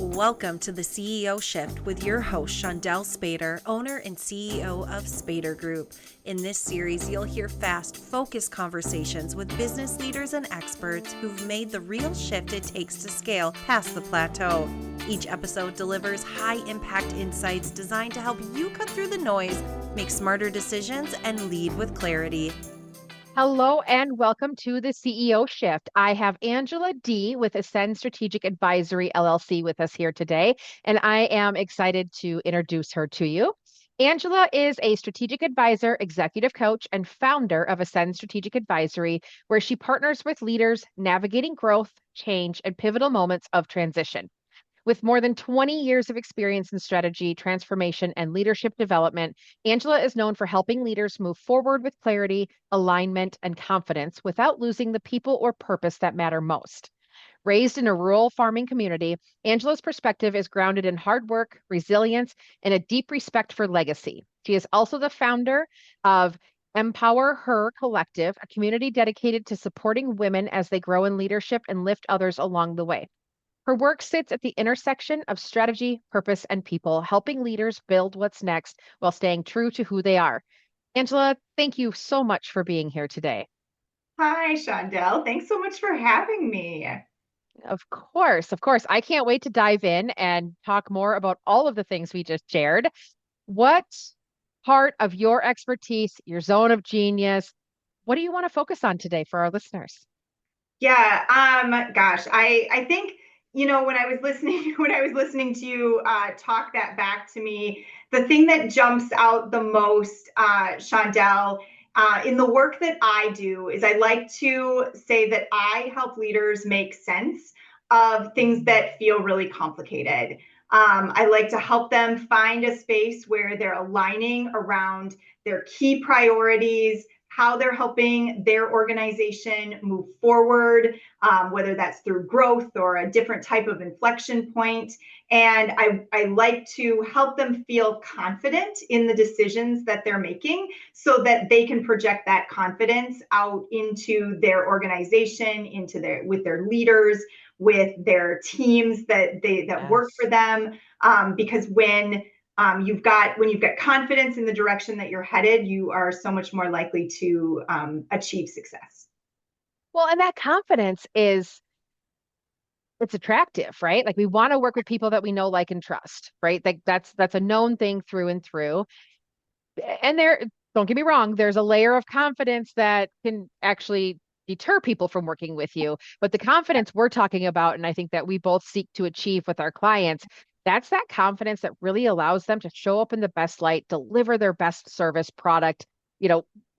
Welcome to the CEO Shift with your host, Shawndel Spader, owner and CEO of Spader Group. In this series, you'll hear fast, focused conversations with business leaders and experts who've made the real shift it takes to scale past the plateau. Each episode delivers high-impact insights designed to help you cut through the noise, make smarter decisions, and lead with clarity. Hello and welcome to the CEO Shift. I have Angela Dee with Ascend Strategic Advisory LLC with us here today, and I am excited to introduce her to you. Angela is a strategic advisor, executive coach, and founder of Ascend Strategic Advisory, where she partners with leaders navigating growth, change, and pivotal moments of transition. With more than 20 years of experience in strategy, transformation, and leadership development, Angela is known for helping leaders move forward with clarity, alignment, and confidence without losing the people or purpose that matter most. Raised in a rural farming community, Angela's perspective is grounded in hard work, resilience, and a deep respect for legacy. She is also the founder of EmpowHer Collective, a community dedicated to supporting women as they grow in leadership and lift others along the way. Her work sits at the intersection of strategy, purpose, and people, helping leaders build what's next while staying true to who they are. Angela, thank you so much for being here today. Hi, Shawndel. Thanks so much for having me. Of course, of course. I can't wait to dive in and talk more about all of the things we just shared. What part of your expertise, your zone of genius, what do you want to focus on today for our listeners? Yeah, gosh, I think, when I was listening, when I was listening to you talk that back to me, the thing that jumps out the most, Shawndel, in the work that I do is I like to say that I help leaders make sense of things that feel really complicated. I like to help them find a space where they're aligning around their key priorities, how they're helping their organization move forward, whether that's through growth or a different type of inflection point. And I like to help them feel confident in the decisions that they're making so that they can project that confidence out into their organization, with their leaders, with their teams that work for them. Because you've got confidence in the direction that you're headed, you are so much more likely to achieve success. Well, and that confidence it's attractive, right? Like we want to work with people that we know, like, and trust, right? Like that's a known thing through and through. And don't get me wrong, there's a layer of confidence that can actually deter people from working with you. But the confidence we're talking about, and I think that we both seek to achieve with our clients, that's that confidence that really allows them to show up in the best light, deliver their best service product,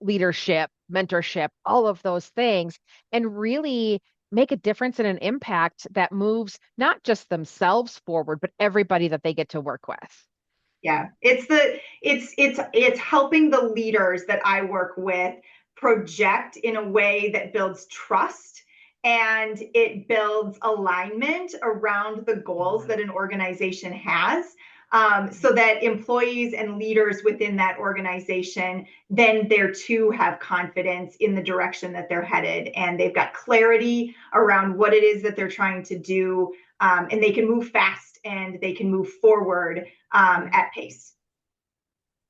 leadership, mentorship, all of those things, and really make a difference and an impact that moves not just themselves forward, but everybody that they get to work with. Yeah, it's helping the leaders that I work with project in a way that builds trust and it builds alignment around the goals that an organization has. So that employees and leaders within that organization then there too have confidence in the direction that they're headed, and they've got clarity around what it is that they're trying to do, and they can move fast and they can move forward at pace.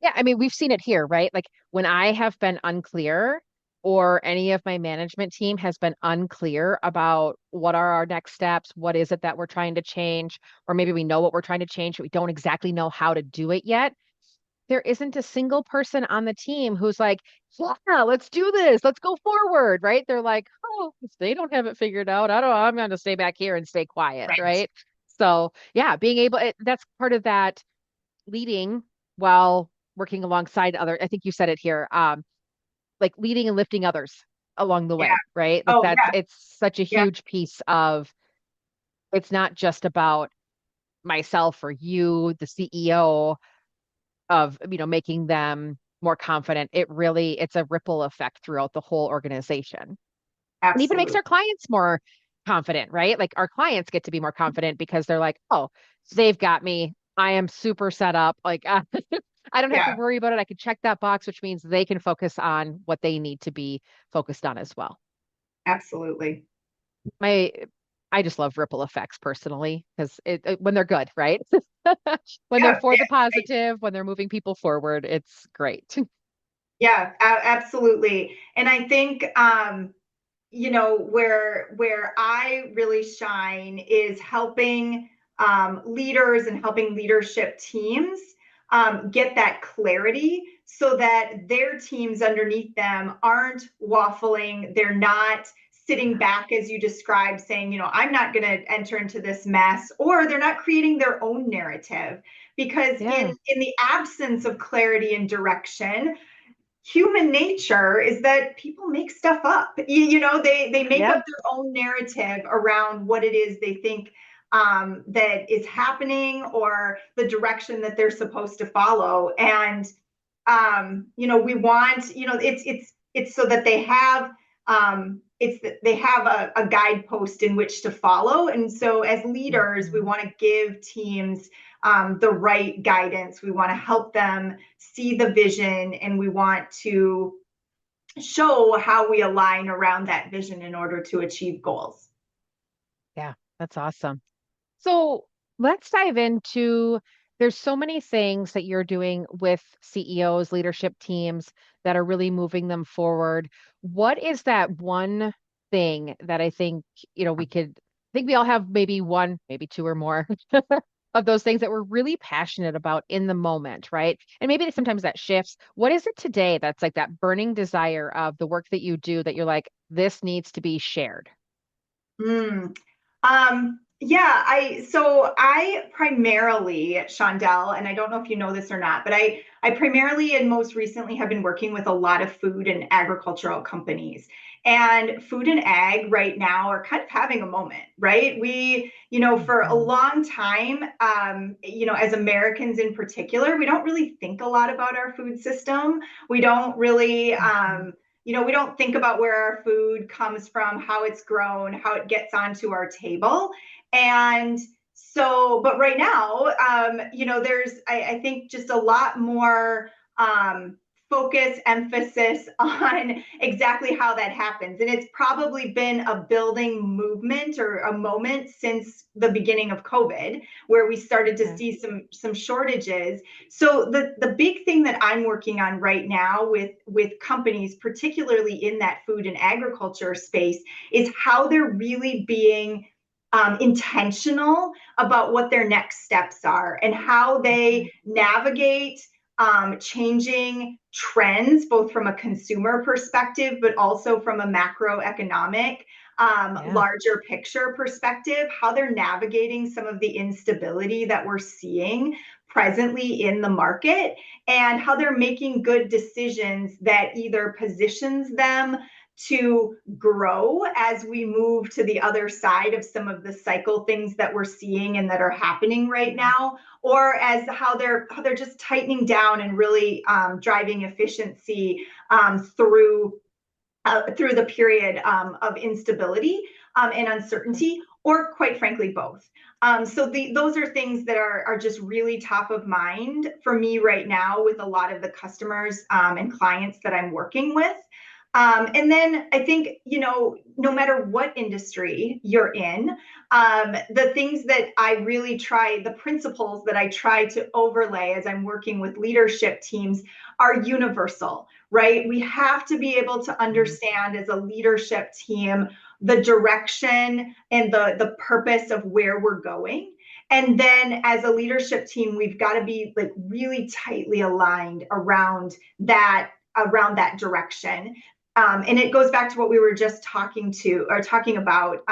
Yeah, I mean, we've seen it here, right? Like when I have been unclear or any of my management team has been unclear about what are our next steps, what is it that we're trying to change, or maybe we know what we're trying to change, but we don't exactly know how to do it yet. There isn't a single person on the team who's like, yeah, let's do this. Let's go forward, right? They're like, oh, if they don't have it figured out, I'm going to stay back here and stay quiet, right? So, yeah, that's part of that leading while working alongside other. I think you said it here, like leading and lifting others along the way, Yeah. right? Like Oh, yeah. it's such a Yeah. huge piece of it's not just about myself or you, the CEO, of making them more confident. It's a ripple effect throughout the whole organization, and even makes Absolutely. our clients more confident, right? Like our clients get to be more confident because they're like, oh, they've got me. I am super set up. Like I don't have to Yeah, worry about it. I can check that box, which means they can focus on what they need to be focused on as well. absolutely. My I just love ripple effects personally because when they're good, right? When they're Yeah, for the positive, when they're moving people forward, it's great. yeah, absolutely. And I think where I really shine is helping leaders and helping leadership teams get that clarity so that their teams underneath them aren't waffling. They're not sitting back, as you described, saying, I'm not going to enter into this mess, or they're not creating their own narrative. Because Yeah. in the absence of clarity and direction, human nature is that people make stuff up. They make Yeah. up their own narrative around what it is they think that is happening or the direction that they're supposed to follow. And we want, it's so that they have it's that they have a guidepost in which to follow. And so as leaders, we Mhm. want to give teams the right guidance. We want to help them see the vision, and we want to show how we align around that vision in order to achieve goals. Yeah, that's awesome. So let's dive into there's so many things that you're doing with CEOs, leadership teams that are really moving them forward. What is that one thing that I think, I think we all have maybe one, maybe two or more of those things that we're really passionate about in the moment, right? And maybe sometimes that shifts. What is it today that's like that burning desire of the work that you do that you're like, this needs to be shared? Mm. Yeah, I primarily, Shawndel, and I don't know if you know this or not, but I primarily and most recently have been working with a lot of food and agricultural companies. And food and ag right now are kind of having a moment, right? For a Mhm. long time, as Americans in particular, we don't really think a lot about our food system. We don't really, Mhm. we don't think about where our food comes from, how it's grown, how it gets onto our table. And so, but right now, there's, I think, just a lot more focus, emphasis on exactly how that happens. And it's probably been a building movement or a moment since the beginning of COVID, where we started to Okay. see some shortages. So the big thing that I'm working on right now with companies, particularly in that food and agriculture space, is how they're really being intentional about what their next steps are and how Okay. they navigate changing trends, both from a consumer perspective, but also from a macroeconomic, Yeah. larger picture perspective, how they're navigating some of the instability that we're seeing presently in the market, and how they're making good decisions that either positions them to grow as we move to the other side of some of the cycle things that we're seeing and that are happening right Yeah. now, or as how they're just tightening down and really driving efficiency through the period of instability and uncertainty, or quite frankly, both. Those are things that are just really top of mind for me right now with a lot of the customers and clients that I'm working with. And then I think, no matter what industry you're in, the things that I really try, the principles that I try to overlay as I'm working with leadership teams are universal, right? We have to be able to Mhm. understand as a leadership team the direction and the purpose of where we're going. And then as a leadership team, we've got to be like really tightly aligned around that direction. And it goes back to what we were just talking about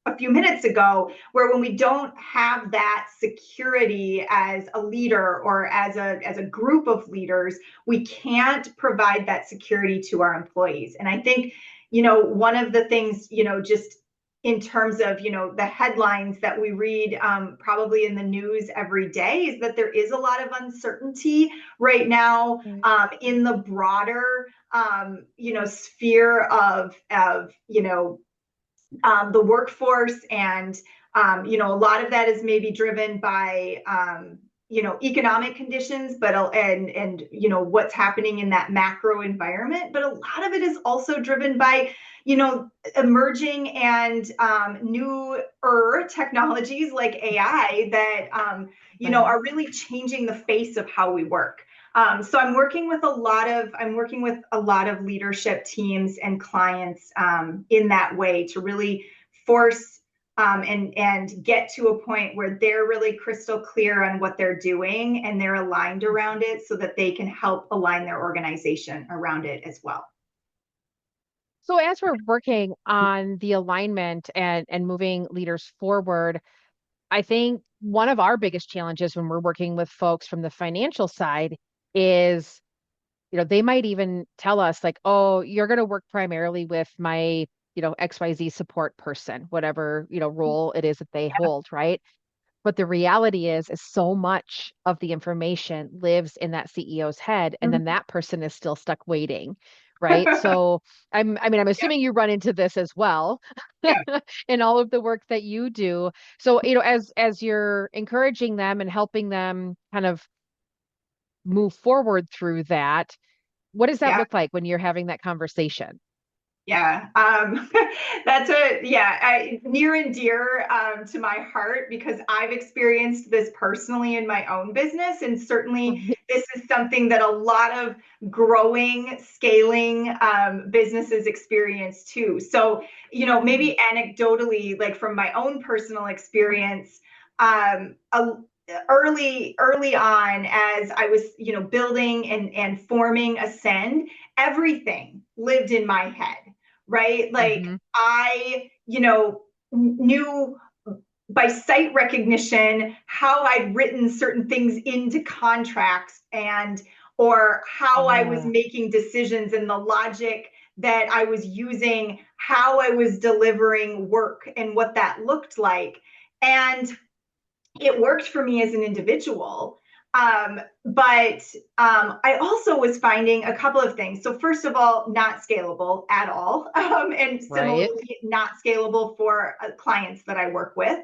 a few minutes ago, where when we don't have that security as a leader or as a group of leaders, we can't provide that security to our employees. And I think, one of the things, just in terms of, the headlines that we read probably in the news every day, is that there is a lot of uncertainty right now Right. in the broader sphere of the workforce. And a lot of that is maybe driven by economic conditions, but and what's happening in that macro environment. But a lot of it is also driven by emerging and newer technologies like AI that are really changing the face of how we work. So I'm working with a lot of leadership teams and clients in that way to really force and get to a point where they're really crystal clear on what they're doing and they're aligned around it so that they can help align their organization around it as well. So as we're working on the alignment and moving leaders forward, I think one of our biggest challenges when we're working with folks from the financial side is, they might even tell us like, oh, you're going to work primarily with my, XYZ support person, whatever, role it is that they hold, right? But the reality is so much of the information lives in that CEO's head, and then that person is still stuck waiting, right? So I'm assuming you run into this as well Yeah. in all of the work that you do. So, as you're encouraging them and helping them kind of move forward through that, what does that Yeah. look like when you're having that conversation? Yeah, that's near and dear to my heart because I've experienced this personally in my own business. And certainly this is something that a lot of growing, scaling businesses experience too. So, maybe anecdotally, like from my own personal experience, um, a, early on as I was, building and forming Ascend, everything lived in my head, right? Like I, knew by sight recognition how I'd written certain things into contracts or how I was Oh, making decisions and the logic that I was using, how I was delivering work and what that looked like. And it worked for me as an individual. But I also was finding a couple of things. So first of all, not scalable at all. And right. similarly, not scalable for clients that I work with.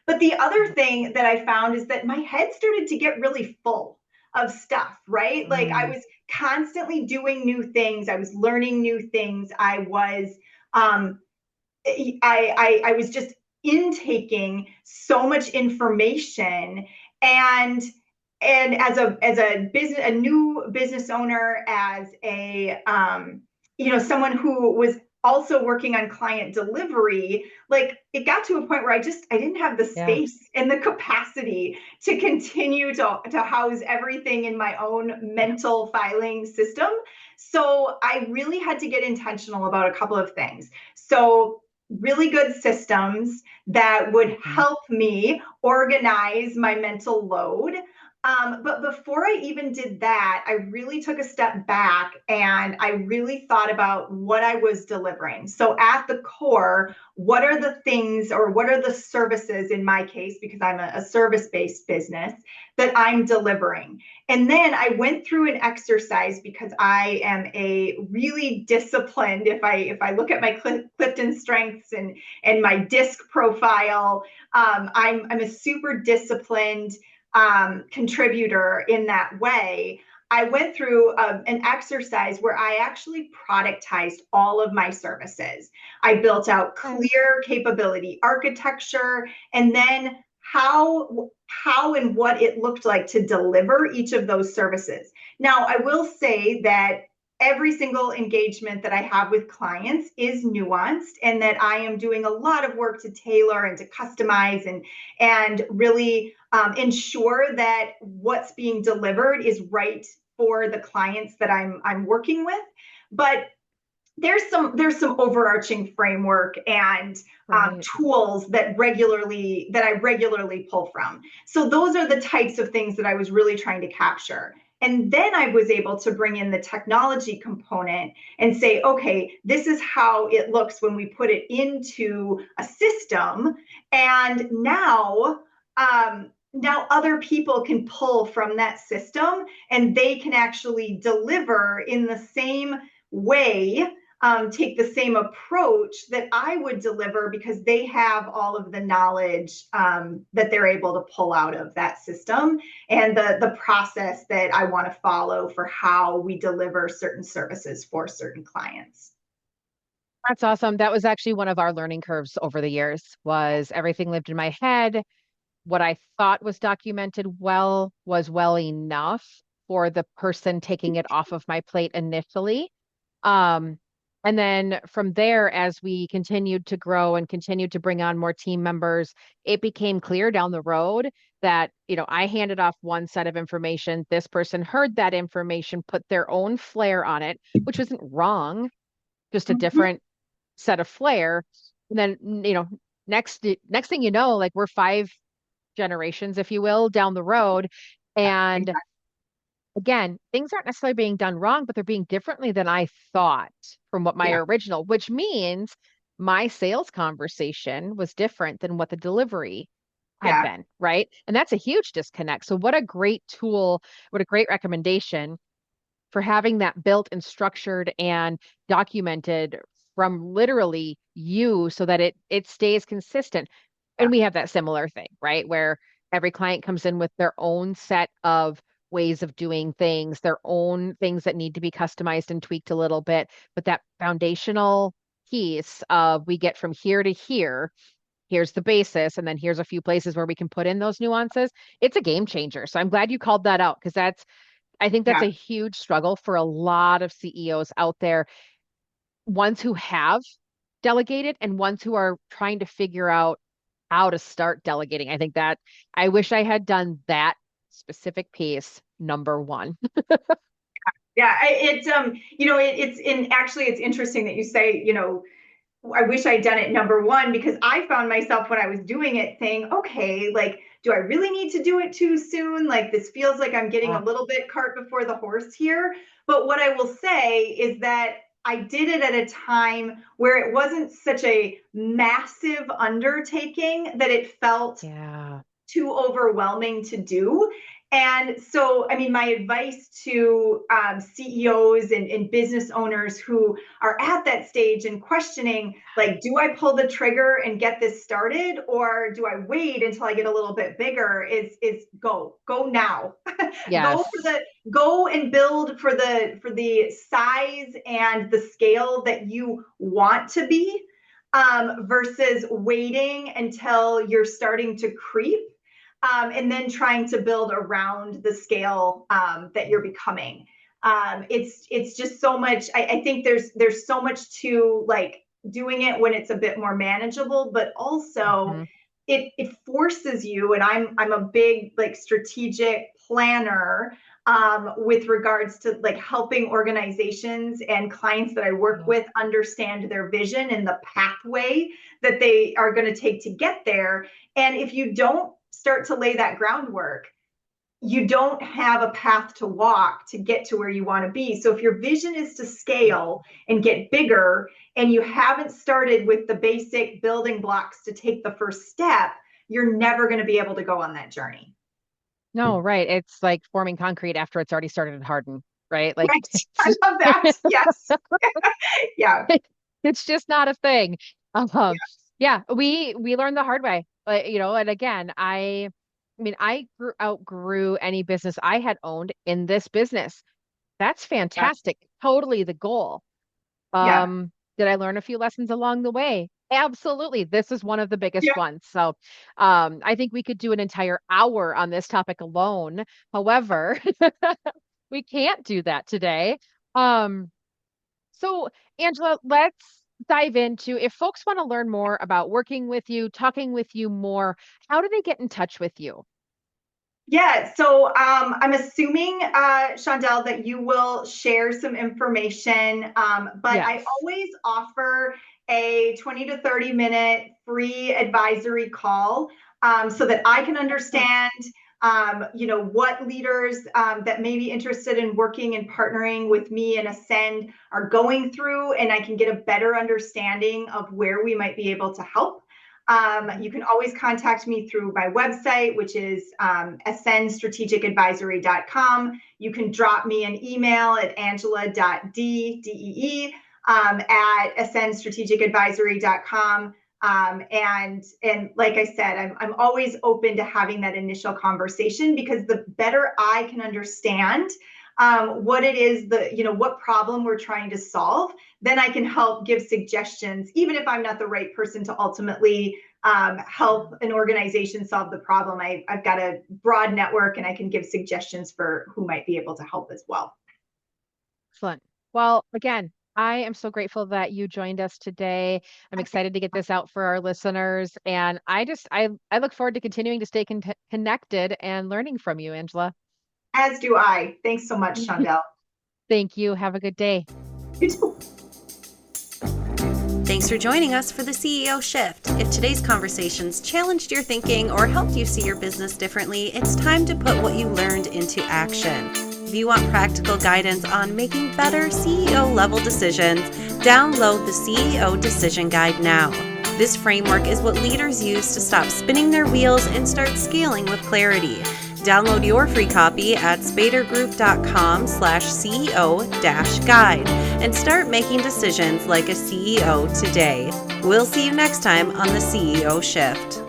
But the other thing that I found is that my head started to get really full of stuff, right? Like I Mm, was constantly doing new things. I was learning new things. Um, I was just intaking so much information and as a new business owner, as someone who was also working on client delivery, like it got to a point where I didn't have the yeah. space and the capacity to continue to house everything in my own mental filing system. So I really had to get intentional about a couple of things. So really good systems that would Mhm. help me organize my mental load. But before I even did that, I really took a step back and I really thought about what I was delivering. So, at the core, what are the things or what are the services in my case, because I'm a service based business, that I'm delivering? And then I went through an exercise because I am a really disciplined, if I look at my Clifton strengths and my disc profile, I'm a super disciplined contributor in that way. I went through an exercise where I actually productized all of my services. I built out Okay. clear capability architecture and then how and what it looked like to deliver each of those services. Now, I will say that every single engagement that I have with clients is nuanced and that I am doing a lot of work to tailor and to customize and really ensure that what's being delivered is right for the clients that I'm working with. But there's some overarching framework and Right. tools that I regularly pull from. So those are the types of things that I was really trying to capture. And then I was able to bring in the technology component and say, okay, this is how it looks when we put it into a system. And now other people can pull from that system and they can actually deliver in the same way take the same approach that I would deliver because they have all of the knowledge that they're able to pull out of that system and the process that I want to follow for how we deliver certain services for certain clients. That's awesome. That was actually one of our learning curves over the years was everything lived in my head. What I thought was documented well was well enough for the person taking it off of my plate initially. Um, and then from there, as we continued to grow and continued to bring on more team members, it became clear down the road that, I handed off one set of information. This person heard that information, put their own flair on it, which wasn't wrong, just a Mhm. different set of flair. And then, next thing you know, like we're 5 generations, if you will, down the road. And Exactly. again, things aren't necessarily being done wrong, but they're being differently than I thought from what my Yeah, original, which means my sales conversation was different than what the delivery had yeah, been, right? And that's a huge disconnect. So, what a great tool, what a great recommendation for having that built and structured and documented from literally you so that it stays consistent. yeah, And we have that similar thing, right? Where every client comes in with their own set of ways of doing things, their own things that need to be customized and tweaked a little bit. But that foundational piece of we get from here to here, here's the basis, and then here's a few places where we can put in those nuances. It's a game changer. So I'm glad you called that out because I think that's yeah. a huge struggle for a lot of CEOs out there, ones who have delegated and ones who are trying to figure out how to start delegating. I think that I wish I had done that specific piece number one. Yeah, it's in actually it's interesting that you say, I wish I'd done it number one because I found myself when I was doing it saying, okay, like, do I really need to do it too soon? Like, this feels like I'm getting a Ah, little bit cart before the horse here. But what I will say is that I did it at a time where it wasn't such a massive undertaking that it felt yeah. too overwhelming to do. And so, I mean, my advice to CEOs and business owners who are at that stage and questioning, like, do I pull the trigger and get this started, or do I wait until I get a little bit bigger? Is go now, Yes. go and build for the size and the scale that you want to be, versus waiting until you're starting to creep, and then trying to build around the scale that you're becoming. It's just so much. I think there's so much to like doing it when it's a bit more manageable, but also Hmm. it forces you. And I'm a big like strategic planner, with regards to like helping organizations and clients that I work Yeah. with understand their vision and the pathway that they are going to take to get there. And if you don't start to lay that groundwork, you don't have a path to walk to get to where you want to be. So if your vision is to scale and get bigger and you haven't started with the basic building blocks to take the first step, you're never going to be able to go on that journey. No, right. It's like forming concrete after it's already started to harden, right? Like Right. I love that. Yes. Yeah. it's just not a thing. Um, yeah, we learned the hard way. And again, I outgrew any business I had owned in this business. That's Yeah. fantastic. Totally the goal. Yeah. Did I learn a few lessons along the way? Absolutely. This is one of the biggest Yeah. ones. So, I think we could do an entire hour on this topic alone. However, we can't do that today. Um, so, Angela, let's dive into if folks want to learn more about working with you, talking with you more, how do they get in touch with you? Yeah, so I'm assuming, Shawndel, that you will share some information, but I Yes. always offer a 20 to 30-minute free advisory call, so that I can Oh, understand, what leaders that may be interested in working and partnering with me and Ascend are going through, and I can get a better understanding of where we might be able to help. mhm. You can always contact me through my website, which is ascendstrategicadvisory.com. You can drop me an email at angela.dee, at ascendstrategicadvisory.com. And like I said, I'm always open to having that initial conversation, because the better I can understand what it is, what problem we're trying to solve, then I can help give suggestions, even if I'm not the right person to ultimately help an organization solve the problem. I've got a broad network, and I can give suggestions for who might be able to help as well. Excellent. Well, again, I am so grateful that you joined us today. I'm excited to get this out for our listeners. And I look forward to continuing to stay connected and learning from you, Angela. As do I. Thanks so much, Shawndel. Thank you. Have a good day. You too. Thanks for joining us for the CEO Shift. If today's conversations challenged your thinking or helped you see your business differently, it's time to put what you learned into action. If you want practical guidance on making better CEO-level decisions, download the CEO Decision Guide now. This framework is what leaders use to stop spinning their wheels and start scaling with clarity. Download your free copy at spadergroup.com/CEO-guide and start making decisions like a CEO today. We'll see you next time on the CEO Shift.